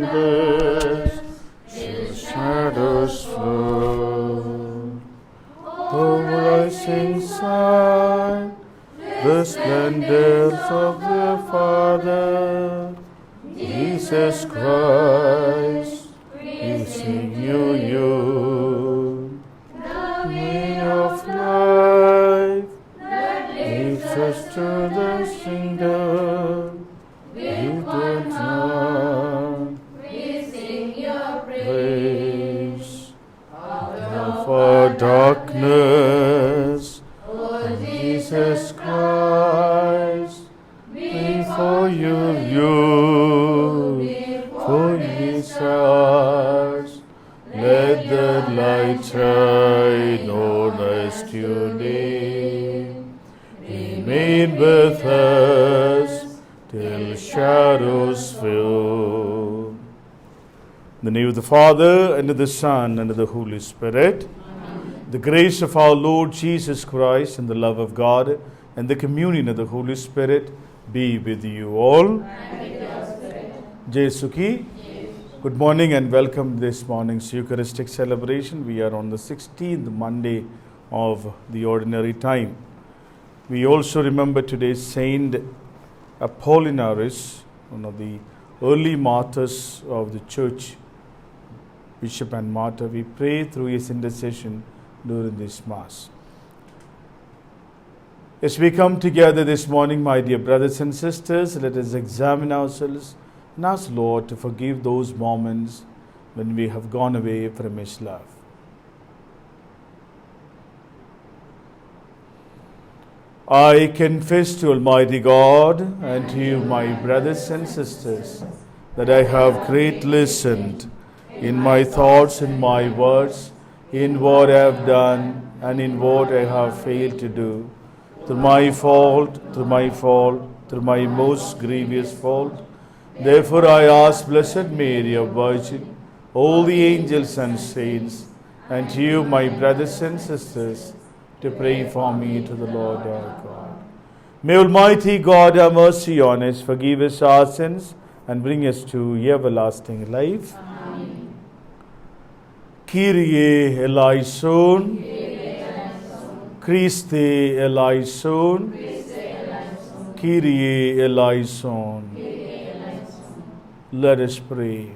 shoulders, till shadows flow. The rising sun, the splendors of the Father, Jesus Christ, we sing you. The way of life leads us to the kingdom. You don't know. We sing your Praise for darkness, O Jesus Christ, before you, for His ours. Let the light shine on us today. Remain with us till shadows fill. In the name of the Father, and of the Son, and of the Holy Spirit. Amen. The grace of our Lord Jesus Christ, and the love of God, and the communion of the Holy Spirit be with you all. and with your spirit. Jesu ki. Good morning and welcome to this morning's Eucharistic celebration. We are on the 16th Monday of the ordinary time. We also remember today Saint Apollinaris, one of the early martyrs of the church, bishop and martyr. We pray through his intercession during this Mass. As we come together this morning, my dear brothers and sisters, let us examine ourselves and ask Lord to forgive those moments when we have gone away from His love. I confess to Almighty God and to you, my brothers and sisters, that I have greatly sinned in my thoughts and my words, in what I have done and in what I have failed to do, through my most grievous fault. Therefore I ask Blessed Mary, a Virgin, all the angels and saints, and to you, my brothers and sisters, to pray for me to the Lord our God. May Almighty God have mercy on us, forgive us our sins, and bring us to everlasting life. Amen. Kyrie eleison, Christe eleison, Kyrie eleison. Let us pray.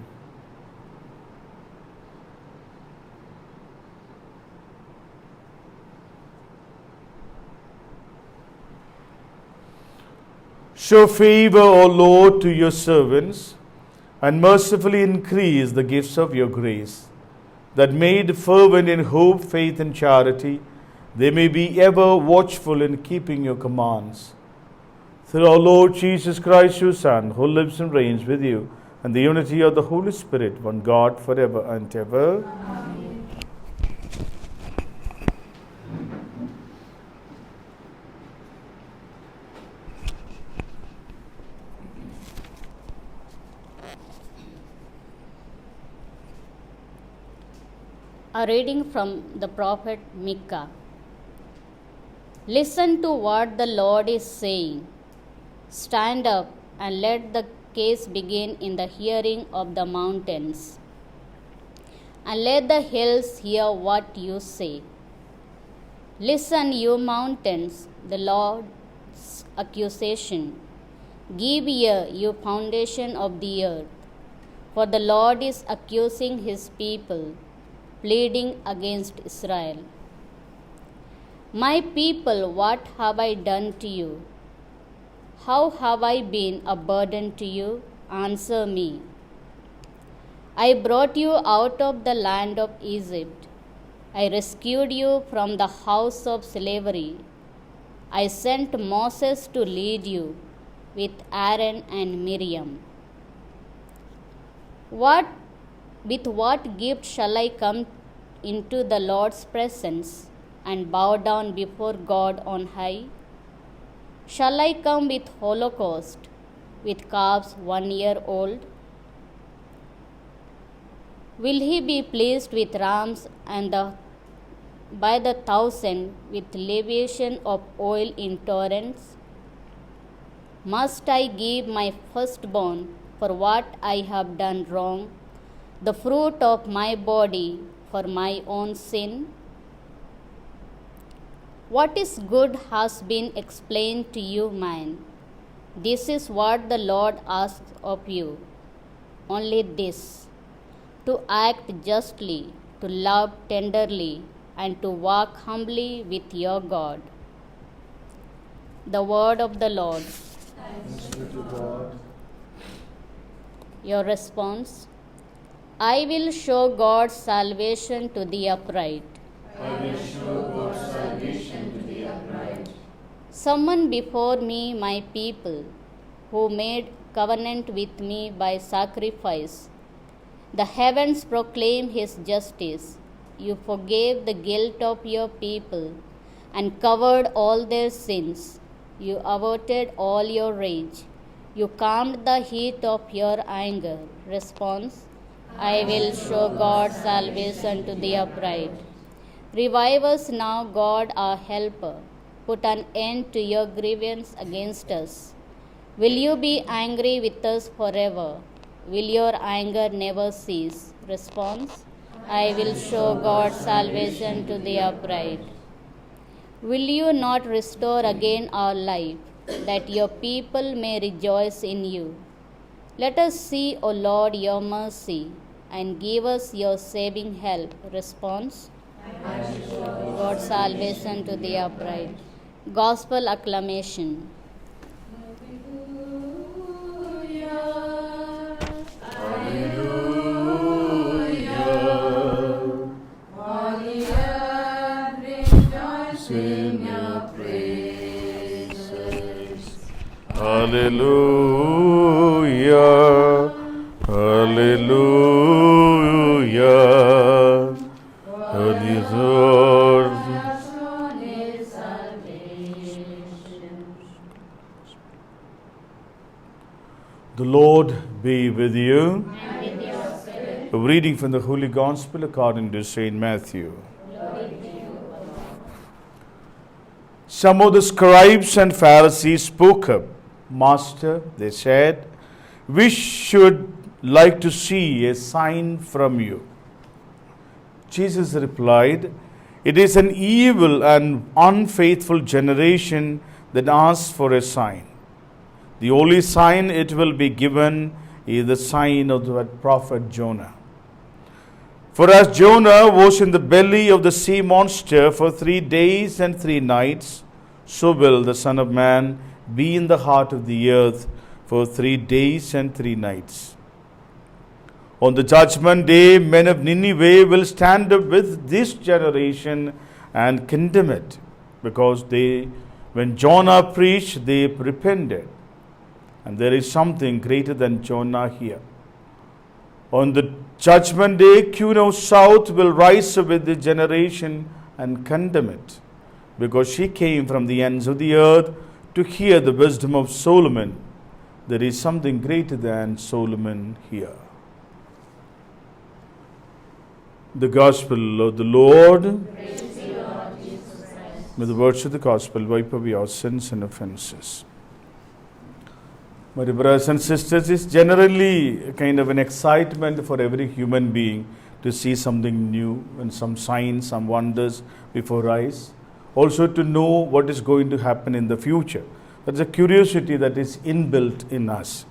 Show favor, O Lord, to your servants, and mercifully increase the gifts of your grace, that made fervent in hope, faith, and charity, they may be ever watchful in keeping your commands. Through our Lord Jesus Christ, your Son, who lives and reigns with you, and the unity of the Holy Spirit, one God, forever and ever. Amen. A reading from the prophet Micah. Listen to what the Lord is saying. Stand up and let the case begin in the hearing of the mountains, and let the hills hear what you say. Listen, you mountains, the Lord's accusation. Give ear, you foundation of the earth, for the Lord is accusing his people, pleading against Israel. My people, what have I done to you? How have I been a burden to you? Answer me. I brought you out of the land of Egypt. I rescued you from the house of slavery. I sent Moses to lead you with Aaron and Miriam. With what gift shall I come into the Lord's presence and bow down before God on high? Shall I come with holocaust, with calves 1 year old? Will he be pleased with rams and by the thousand with libation of oil in torrents? Must I give my firstborn for what I have done wrong, the fruit of my body for my own sin? What is good has been explained to you, man. This is what the Lord asks of you. Only this: to act justly, to love tenderly, and to walk humbly with your God. The word of the Lord. Thanks be to God. Your response: I will show God's salvation to the upright. I will show God's salvation to the upright. Summon before me my people, who made covenant with me by sacrifice. The heavens proclaim his justice. You forgave the guilt of your people and covered all their sins. You averted all your rage. You calmed the heat of your anger. Response: I will show God's salvation to the upright. Revive us now, God our helper. Put an end to your grievance against us. Will you be angry with us forever? Will your anger never cease? Response: I will show God's salvation to the upright. Will you not restore again our life, that your people may rejoice in you? Let us see, O Lord, your mercy, and give us your saving help. Response: God's salvation to the upright. Gospel acclamation. Sing your praises. Hallelujah. Hallelujah. Hallelujah. The Lord be with you. And with your spirit. A reading from the Holy Gospel according to St. Matthew. Some of the scribes and Pharisees spoke up. Master, they said, we should like to see a sign from you. Jesus replied, it is an evil and unfaithful generation that asks for a sign. The only sign it will be given is the sign of the prophet Jonah. For as Jonah was in the belly of the sea monster for 3 days and 3 nights, so will the Son of Man be in the heart of the earth for 3 days and 3 nights. On the judgment day, men of Nineveh will stand up with this generation and condemn it, because when Jonah preached, they repented. And there is something greater than Jonah here. On the judgment day, Cuno South will rise up with the generation and condemn it, because she came from the ends of the earth to hear the wisdom of Solomon. There is something greater than Solomon here. The Gospel of the Lord. Praise to you, Lord Jesus Christ. May the words of the Gospel wipe away our sins and offenses. My dear brothers and sisters, it's generally a kind of an excitement for every human being to see something new and some signs, some wonders before eyes. Also to know what is going to happen in the future. That's a curiosity that is inbuilt in us.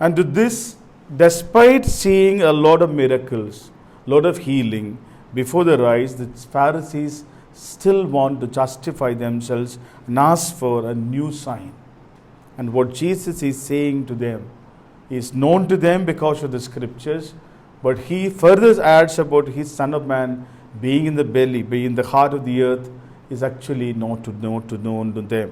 And to this, despite seeing a lot of miracles, lot of healing before their eyes, the Pharisees still want to justify themselves and ask for a new sign. And what Jesus is saying to them is known to them because of the scriptures, but he further adds about his Son of Man being in the belly, being in the heart of the earth, is actually not known to them.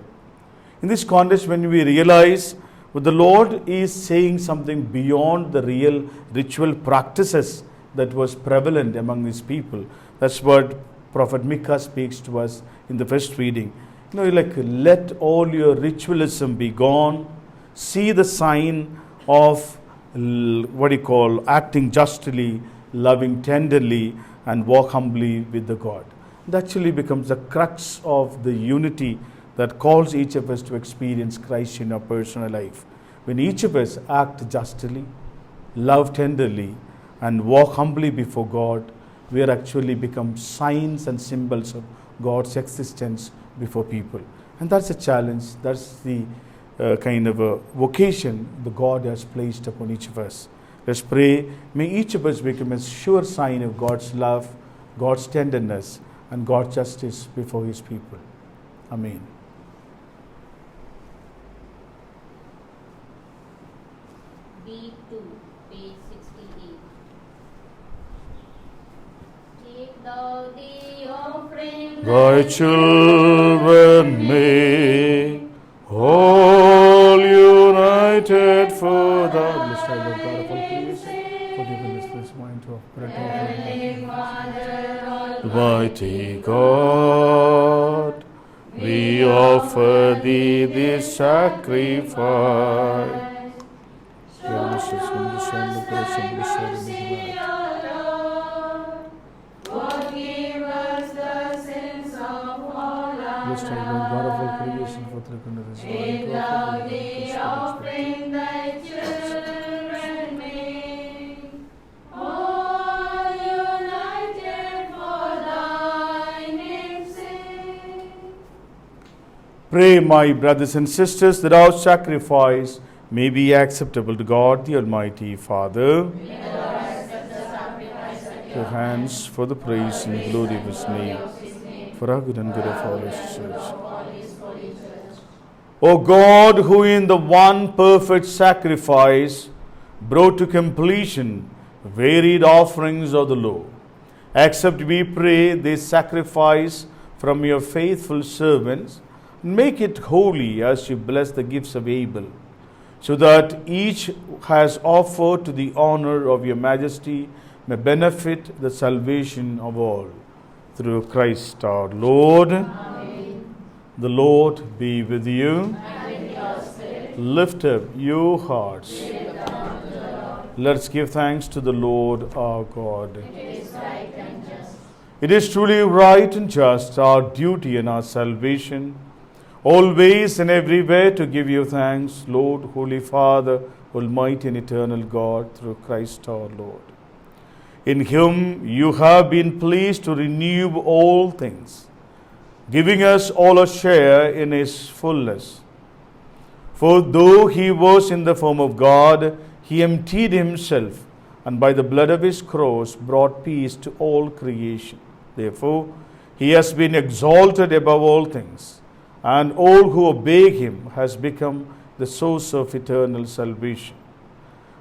In this context, when we realize that the Lord is saying something beyond the real ritual practices that was prevalent among these people, that's what Prophet Micah speaks to us in the first reading. Let all your ritualism be gone. See the sign of acting justly, loving tenderly, and walk humbly with the God. It actually becomes the crux of the unity that calls each of us to experience Christ in our personal life. when each of us act justly, love tenderly, and walk humbly before God, we are actually become signs and symbols of God's existence before people. And that's a challenge. That's the kind of a vocation the God has placed upon each of us. Let's pray. May each of us become a sure sign of God's love, God's tenderness, and God's justice before His people. Amen. B2, page 68. Take thou the offering, Thy children may all united for the blessed Lord God of all creation, forgive us this wine to bread offering. Almighty God, we offer Thee this sacrifice. Blessed are Lord God of all creation, for the goodness of offering thy children make, all united for thy name's sake. Pray, my brothers and sisters, that our sacrifice may be acceptable to God, the Almighty Father. Your hands for the praise and glory of His name, for our good and good of all His church. O God, who in the one perfect sacrifice brought to completion varied offerings of the law, accept, we pray, this sacrifice from your faithful servants, and make it holy as you bless the gifts of Abel, so that each has offered to the honor of your majesty may benefit the salvation of all. Through Christ our Lord. Amen. The Lord be with you. And with your spirit. Lift up your hearts. Let's give thanks to the Lord our God. It is right and just. It is truly right and just, our duty and our salvation, always and everywhere to give you thanks, Lord, Holy Father, Almighty and eternal God, through Christ our Lord. In Him you have been pleased to renew all things, giving us all a share in His fullness. For though He was in the form of God, He emptied Himself, and by the blood of His cross brought peace to all creation. Therefore, He has been exalted above all things, and all who obey Him has become the source of eternal salvation.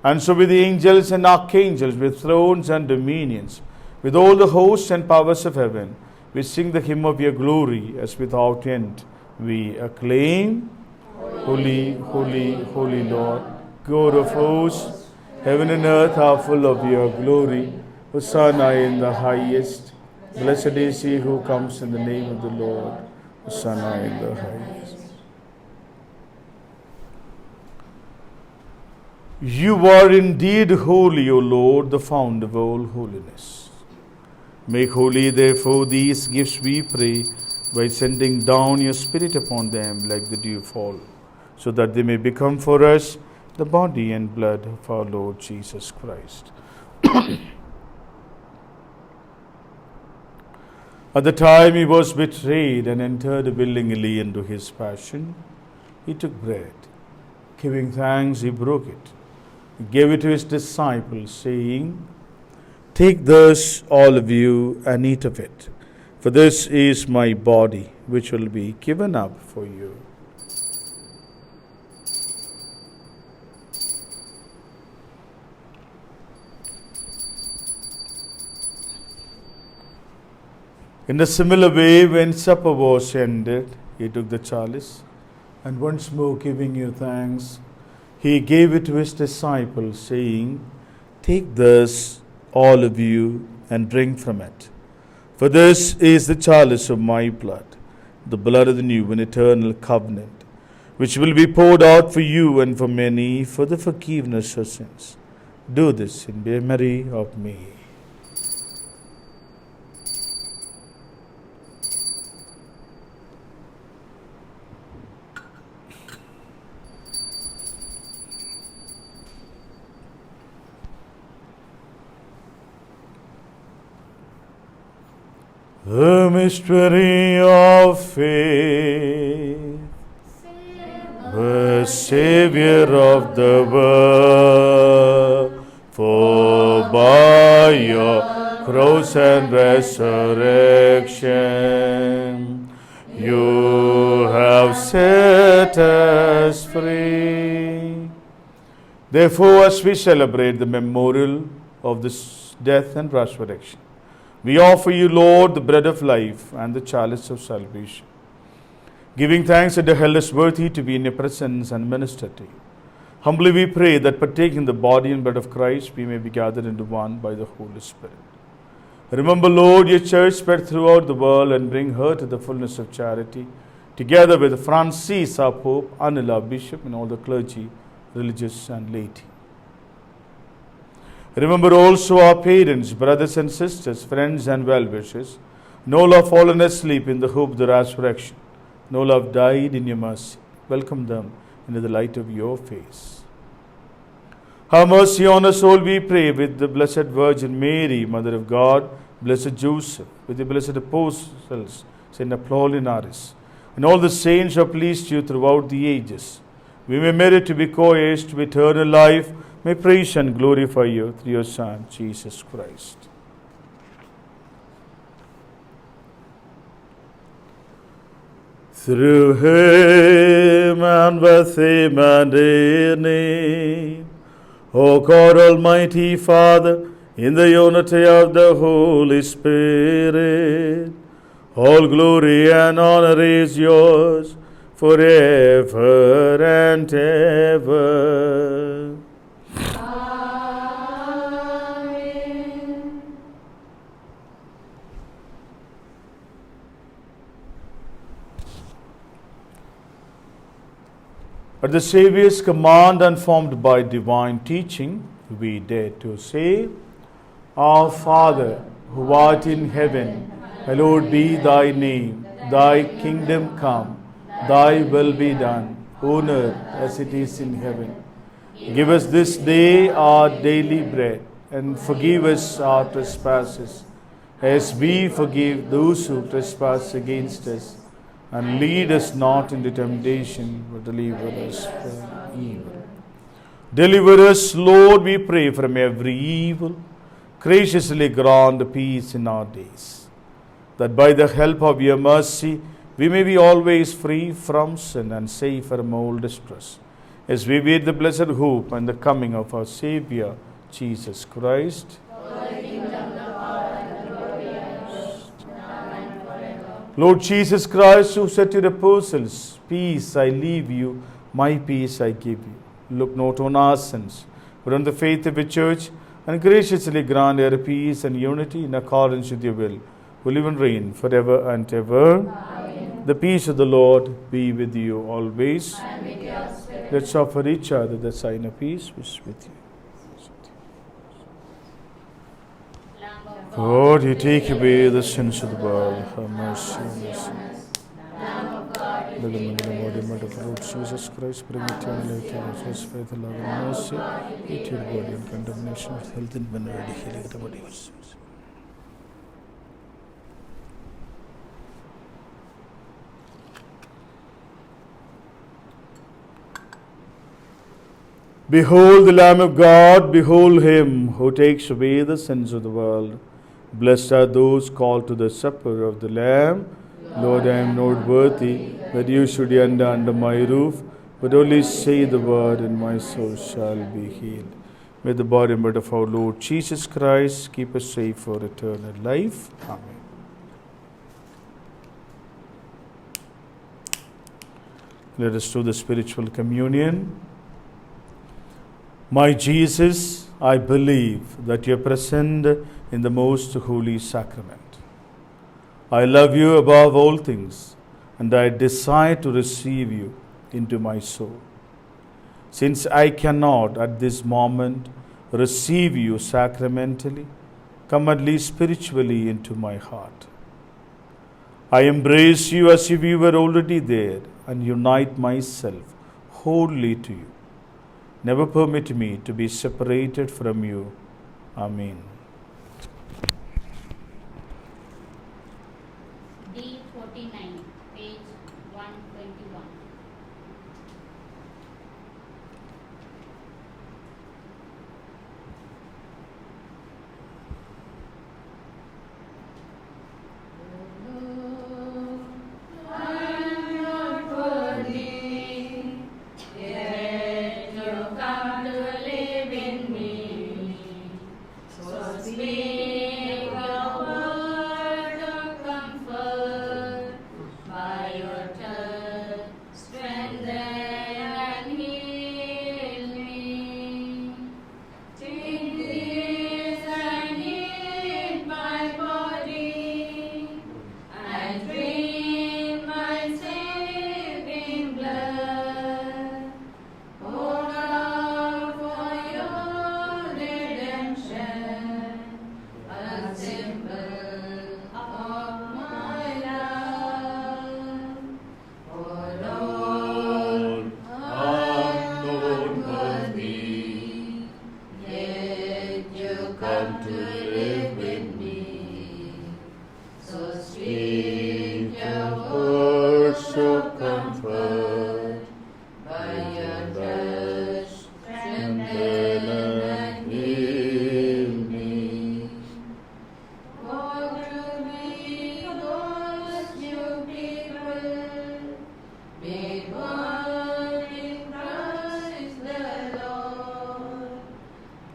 And so with the angels and archangels, with thrones and dominions, with all the hosts and powers of heaven, we sing the hymn of your glory, as without end we acclaim. Holy, holy, holy Lord, God of hosts, heaven and earth are full of your glory. Hosanna in the highest. Blessed is he who comes in the name of the Lord. Hosanna in the highest. You are indeed holy, O Lord, the fount of all holiness. Make holy, therefore, these gifts, we pray, by sending down your Spirit upon them like the dew fall, so that they may become for us the body and blood of our Lord Jesus Christ. At the time he was betrayed and entered willingly into his passion, he took bread. Giving thanks, he broke it. He gave it to his disciples, saying, "Take this, all of you, and eat of it, for this is my body, which will be given up for you." In a similar way, when supper was ended, he took the chalice, and once more giving you thanks, he gave it to his disciples, saying, "Take this, all of you, and drink from it. For this is the chalice of my blood, the blood of the new and eternal covenant, which will be poured out for you and for many for the forgiveness of sins. Do this in memory of me." The mystery of faith. The Savior of the world, for by your cross and resurrection, you have set us free. Therefore, as we celebrate the memorial of this death and resurrection, we offer you, Lord, the bread of life and the chalice of salvation, giving thanks that the hell is worthy to be in your presence and minister to you. Humbly we pray that partaking the body and blood of Christ, we may be gathered into one by the Holy Spirit. Remember, Lord, your church spread throughout the world and bring her to the fullness of charity, together with Francis, our Pope, Anil, our Bishop, and all the clergy, religious and laity. Remember also our parents, brothers and sisters, friends and well-wishers, and all have fallen asleep in the hope of the resurrection, and all have died in your mercy. Welcome them into the light of your face. Have mercy on us all, we pray, with the Blessed Virgin Mary, Mother of God, Blessed Joseph, with the blessed apostles, Saint Apollinaris, and all the saints who have pleased you throughout the ages. We may merit to be co-heirs to eternal life. May praise and glorify you through your Son, Jesus Christ. Through him and with him and in him, O God, Almighty Father, in the unity of the Holy Spirit, all glory and honor is yours forever and ever. Amen. At the Saviour's command and formed by divine teaching, we dare to say, Our Father, who art in heaven, hallowed be thy name. Thy kingdom come, thy will be done, on earth as it is in heaven. Give us this day our daily bread, and forgive us our trespasses, as we forgive those who trespass against us. And lead us not into temptation, but deliver us from evil. Deliver us, Lord, we pray, from every evil. Graciously grant peace in our days, that by the help of your mercy we may be always free from sin and safe from all distress, as we wait the blessed hope and the coming of our Savior, Jesus Christ. Lord Jesus Christ, who said to the apostles, Peace I leave you, my peace I give you. Look not on our sins, but on the faith of the church, and graciously grant her peace and unity in accordance with your will, who live and reign forever and ever. Amen. The peace of the Lord be with you always. And with your spirit. Let's offer each other the sign of peace, which is with you. Lord, you take away the sins of the world. Have mercy on us. Let the embodiment of the Lord Jesus Christ bring eternal life to us. His faith, love, and mercy. Eat your body and condemnation with health and venerity, healing the body of sins. Behold the Lamb of God, behold him who takes away the sins of the world. Blessed are those called to the supper of the Lamb. Lord, I am not worthy that you should enter under my roof, but only say the word, and my soul shall be healed. May the body and blood of our Lord Jesus Christ keep us safe for eternal life. Amen. Let us do the spiritual communion. My Jesus, I believe that you are present in the most holy sacrament. I love you above all things, and I desire to receive you into my soul. Since I cannot at this moment receive you sacramentally, come at least spiritually into my heart. I embrace you as if you were already there, and unite myself wholly to you. Never permit me to be separated from you. Amen. come to live with me. So speak your words of comfort, by your touch strengthen and heal me. For to be those new people, made one in Christ the Lord.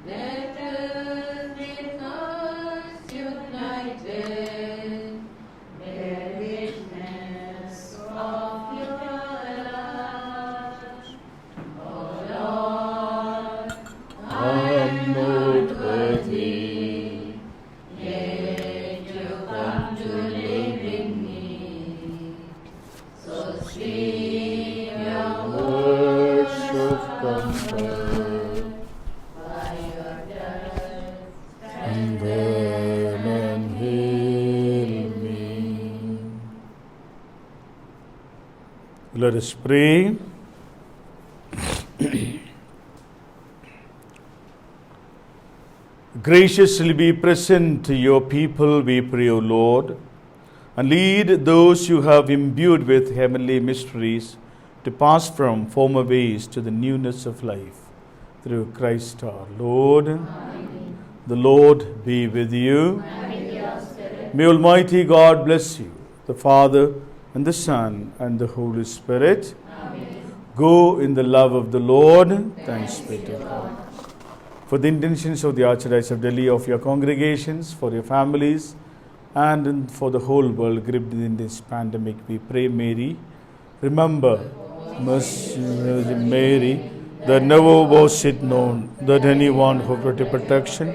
Let us with us united, bear witness of your love. O Lord, I'm not worthy, yet you come to live in me. So speak your words of comfort, by your touch strengthen and heal me. Let us pray. Graciously be present to your people, we pray, O Lord, and lead those you have imbued with heavenly mysteries to pass from former ways to the newness of life. Through Christ our Lord. Amen. The Lord be with you. And with your spirit. May Almighty God bless you, the Father, and the Son, and the Holy Spirit. Amen. Go in the love of the Lord. Thanks be to God. For the intentions of the Archdiocese of Delhi, of your congregations, for your families, and for the whole world gripped in this pandemic, we pray, Mary. Remember, Mercy Mary, that never was it known that anyone who brought protection,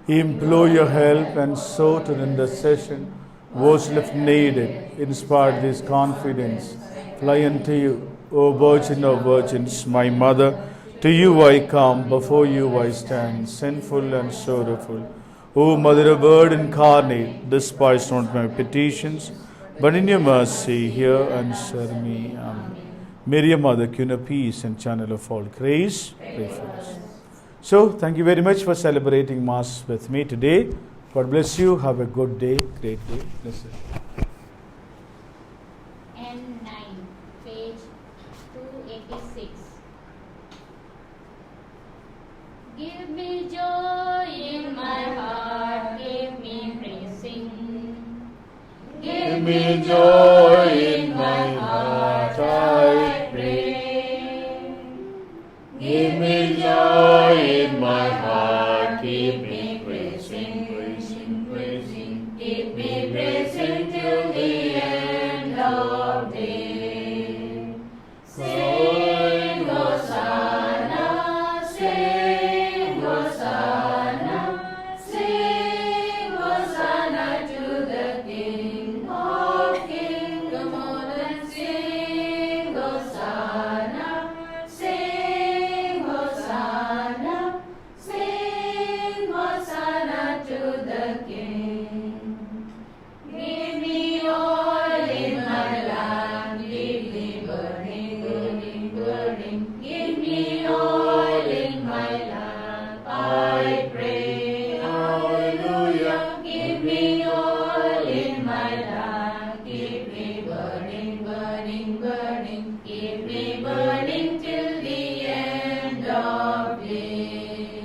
implore your help, and so to the intercession was left needed. Inspired this confidence, fly unto you, O Virgin of Virgins, my Mother. To you I come, before you I stand, sinful and sorrowful. O Mother of Word incarnate, despise not my petitions, but in your mercy hear and answer me. Amen. Mary, Mother, Queen of Peace and Channel of all grace, pray for us. So, thank you very much for celebrating Mass with me today. God bless you. Have a good day, great day. Bless you. N9, page 286. Give me joy in my heart, give me praising. Give me joy in my heart, I pray. Give me joy in my heart, keep me praising, praising, praising. Keep me praising till the end of